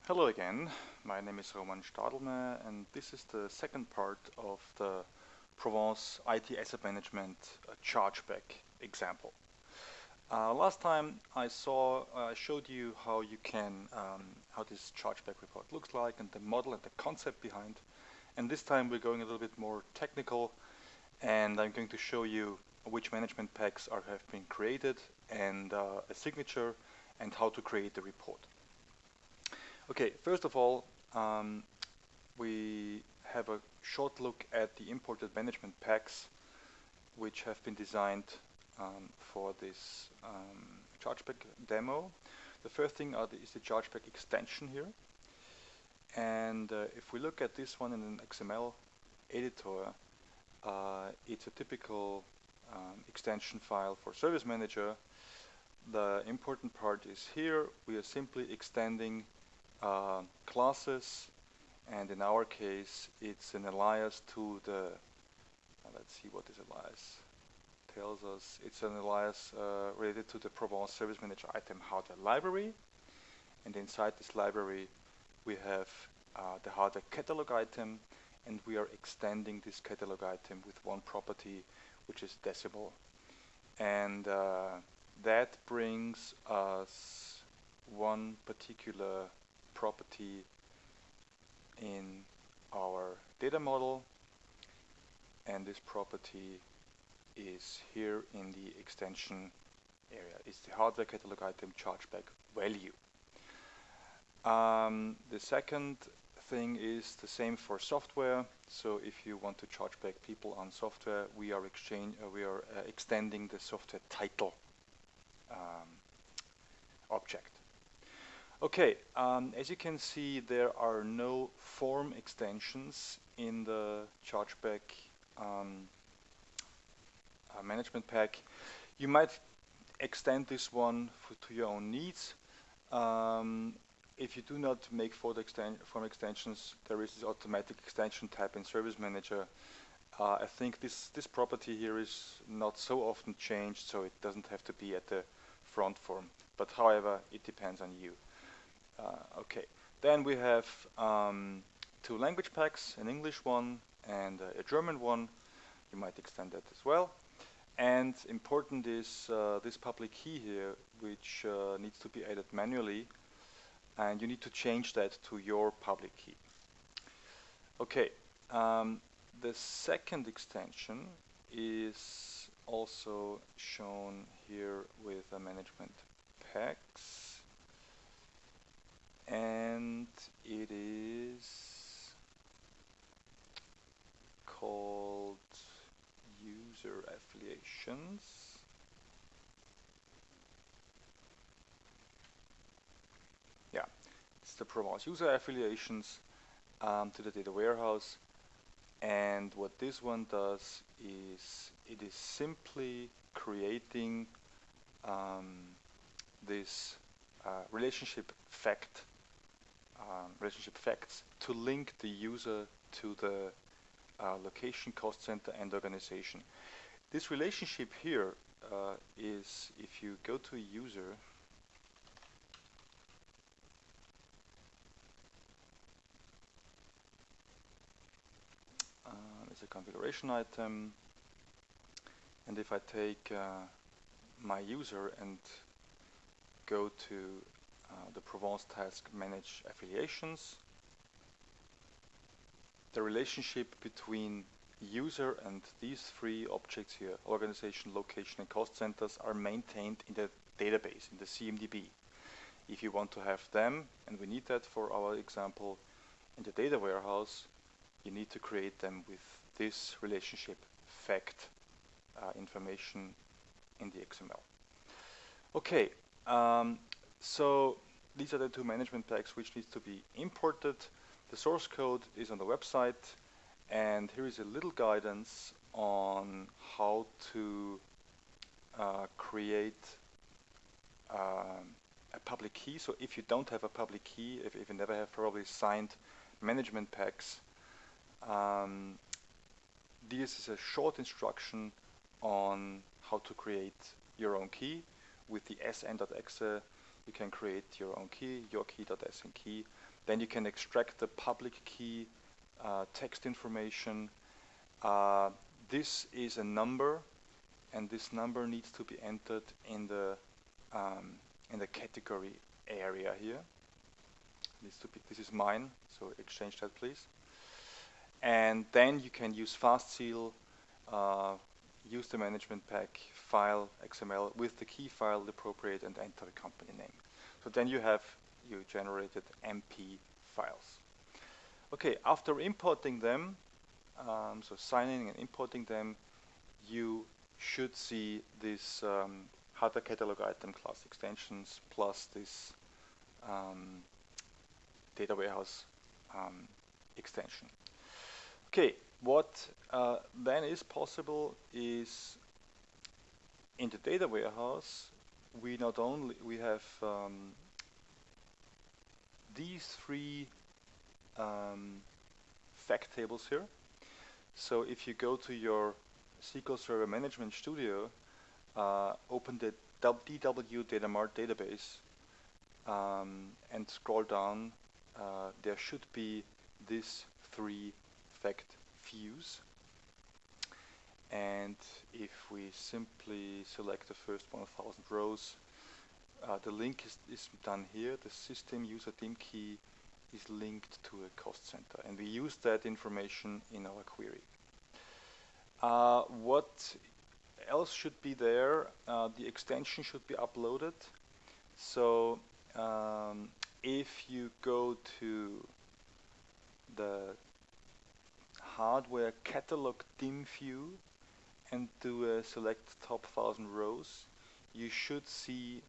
Hello again, my name is Roman Stadelme and this is the second part of the Provence IT Asset Management ChargeBack example. Last time I showed you how how this ChargeBack report looks like and the model and the concept behind. And this time we're going a little bit more technical and I'm going to show you which management packs have been created and a signature and how to create the report. Okay, first of all, we have a short look at the imported management packs which have been designed for this ChargeBack demo. The first thing is the ChargeBack extension here. And if we look at this one in an XML editor, it's a typical extension file for Service Manager. The important part is here, we are simply extending classes, and in our case it's an alias to the, let's see what this alias tells us. It's an alias related to the Provence Service Manager item hardware library, and inside this library we have the hardware catalog item, and we are extending this catalog item with one property which is decimal, and that brings us one particular property in our data model, and this property is here in the extension area. It's the hardware catalog item ChargeBack value. The second thing is the same for software. So if you want to charge back people on software, we are extending the software title object. Okay, as you can see, there are no form extensions in the ChargeBack management pack. You might extend this one to your own needs. If you do not make form extensions, there is this automatic extension tab in Service Manager. I think this property here is not so often changed, so it doesn't have to be at the front form. But however, it depends on you. Okay, then we have two language packs, an English one and a German one. You might extend that as well. And important is this public key here, which needs to be added manually, and you need to change that to your public key. Okay, the second extension is also shown here with the management packs, and it is called user affiliations. Yeah, it's the Provence user affiliations to the data warehouse, and what this one does is it is simply creating this relationship facts to link the user to the location, cost center, and organization. This relationship here is, if you go to a user, it's a configuration item, and if I take my user and go to the Provence task manage affiliations, the relationship between user and these three objects here, organization, location, and cost centers, are maintained in the database, in the CMDB. If you want to have them, and we need that for our example, in the data warehouse, you need to create them with this relationship fact information in the XML. Okay, so these are the two management packs which needs to be imported. The source code is on the website, and here is a little guidance on how to create a public key. So if you don't have a public key, if you never have probably signed management packs, this is a short instruction on how to create your own key. With the sn.exe, You can create your own key, your key.sn key. Then you can extract the public key text information. This is a number, and this number needs to be entered in the category area here. Needs to be. This is mine, so exchange that, please. And then you can use FastSeal, use the management pack file XML with the key file appropriate and enter the company name. So then you generated MP files. Okay, after importing them, so signing and importing them, you should see this hardware catalog item class extensions plus this data warehouse extension. Okay, what then is possible is in the data warehouse, we have these three fact tables here. So if you go to your SQL Server Management Studio, open the DW Data Mart database and scroll down, there should be these three fact views. And if we simply select the first 1000 rows, the link is done here. The system user dim key is linked to a cost center, and we use that information in our query. What else should be there? The extension should be uploaded. So if you go to the hardware catalog dim view and do a select top 1000 rows, you should see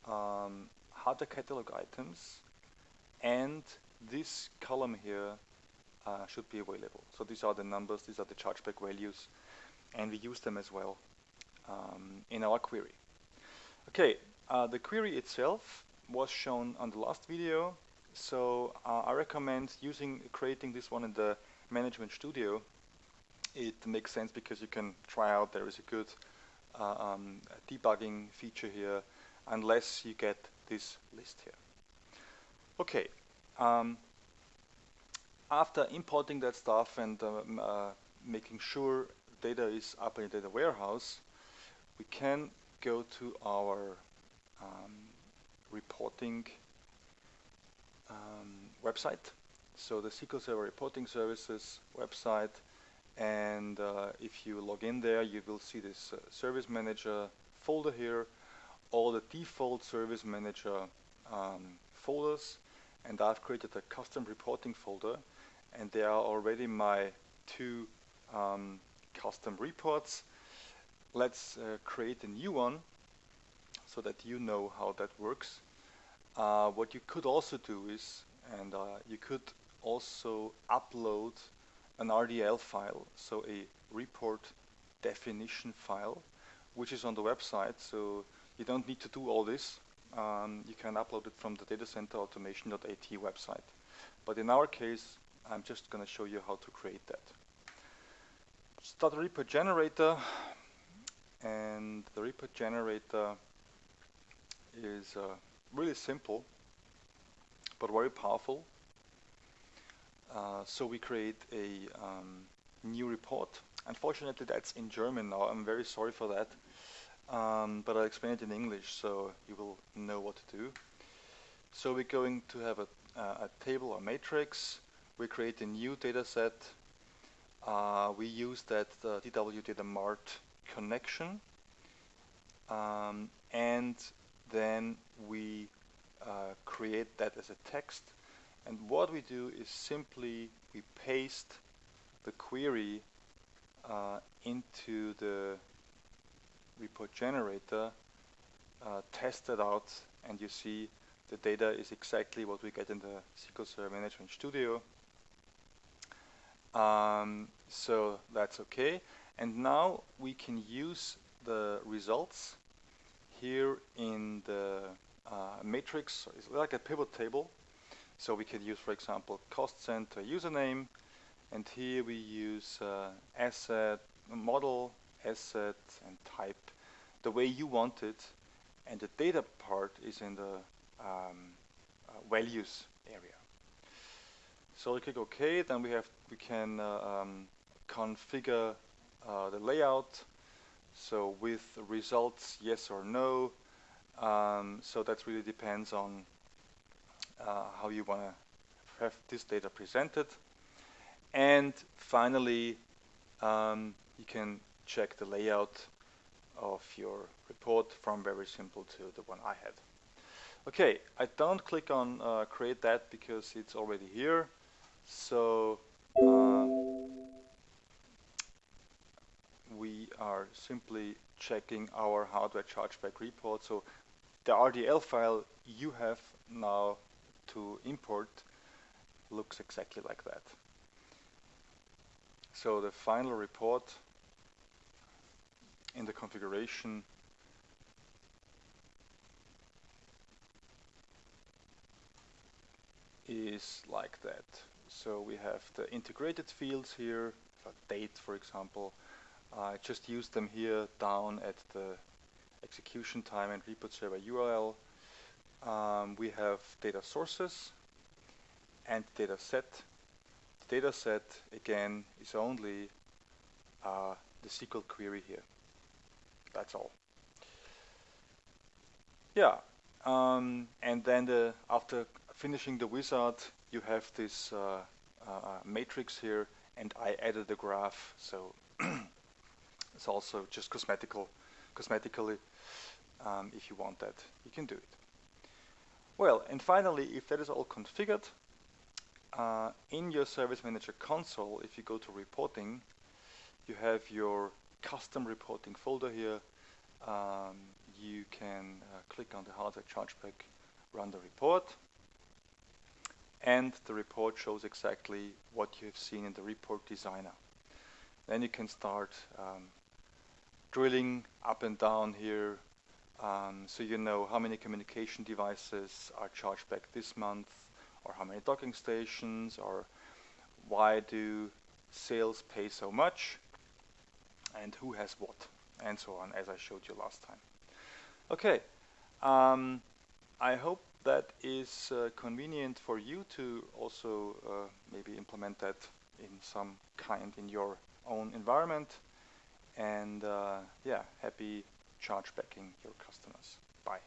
hardware catalog items, and this column here should be available. So these are the numbers, these are the ChargeBack values, and we use them as well in our query. Okay, the query itself was shown on the last video, so I recommend creating this one in the Management Studio. It makes sense because you can try out, there is a good debugging feature here, unless you get this list here. Okay, after importing that stuff and making sure data is up in the data warehouse, we can go to our reporting website. So the SQL Server Reporting Services website, and if you log in there, you will see this Service Manager folder here, all the default Service Manager folders, and I've created a custom reporting folder, and there are already my two custom reports. Let's create a new one so that you know how that works. What you could also do is, you could also upload an RDL file, so a report definition file, which is on the website, so you don't need to do all this. You can upload it from the data center automation.at website. But in our case, I'm just going to show you how to create that. Start a report generator, and the report generator is really simple but very powerful. So we create a new report. Unfortunately, that's in German now. I'm very sorry for that. But I'll explain it in English so you will know what to do. So we're going to have a table or matrix. We create a new data set. We use that DW Data Mart connection. And then we create that as a text. And what we do is simply we paste the query into the report generator, test it out, and you see the data is exactly what we get in the SQL Server Management Studio. So that's okay. And now we can use the results here in the matrix. It's like a pivot table. So we could use, for example, cost center username, and here we use asset, model, asset, and type the way you want it. and the data part is in the values area. So we click OK, then we can configure the layout. So with results, yes or no. So that really depends on how you want to have this data presented. And finally, you can check the layout of your report from very simple to the one I had. Okay, I don't click on create that because it's already here. So we are simply checking our hardware chargeback report. So the RDL file you have now to import looks exactly like that. So the final report in the configuration is like that. So we have the integrated fields here, date for example. I just use them here down at the execution time and report server URL. We have data sources and data set. The data set again is only the SQL query here. That's all. Yeah, and then after finishing the wizard, you have this matrix here, and I added the graph, so it's also just cosmetically, if you want that, you can do it. Well, and finally, if that is all configured, in your Service Manager console, if you go to reporting, you have your custom reporting folder here. You can click on the hardware chargeback, run the report, and the report shows exactly what you have seen in the report designer. Then you can start drilling up and down here, so you know how many communication devices are charged back this month, or how many docking stations, or why do sales pay so much, and who has what, and so on, as I showed you last time. Okay, I hope that is convenient for you to also maybe implement that in some kind in your own environment. And yeah, happy chargebacking your customers. Bye.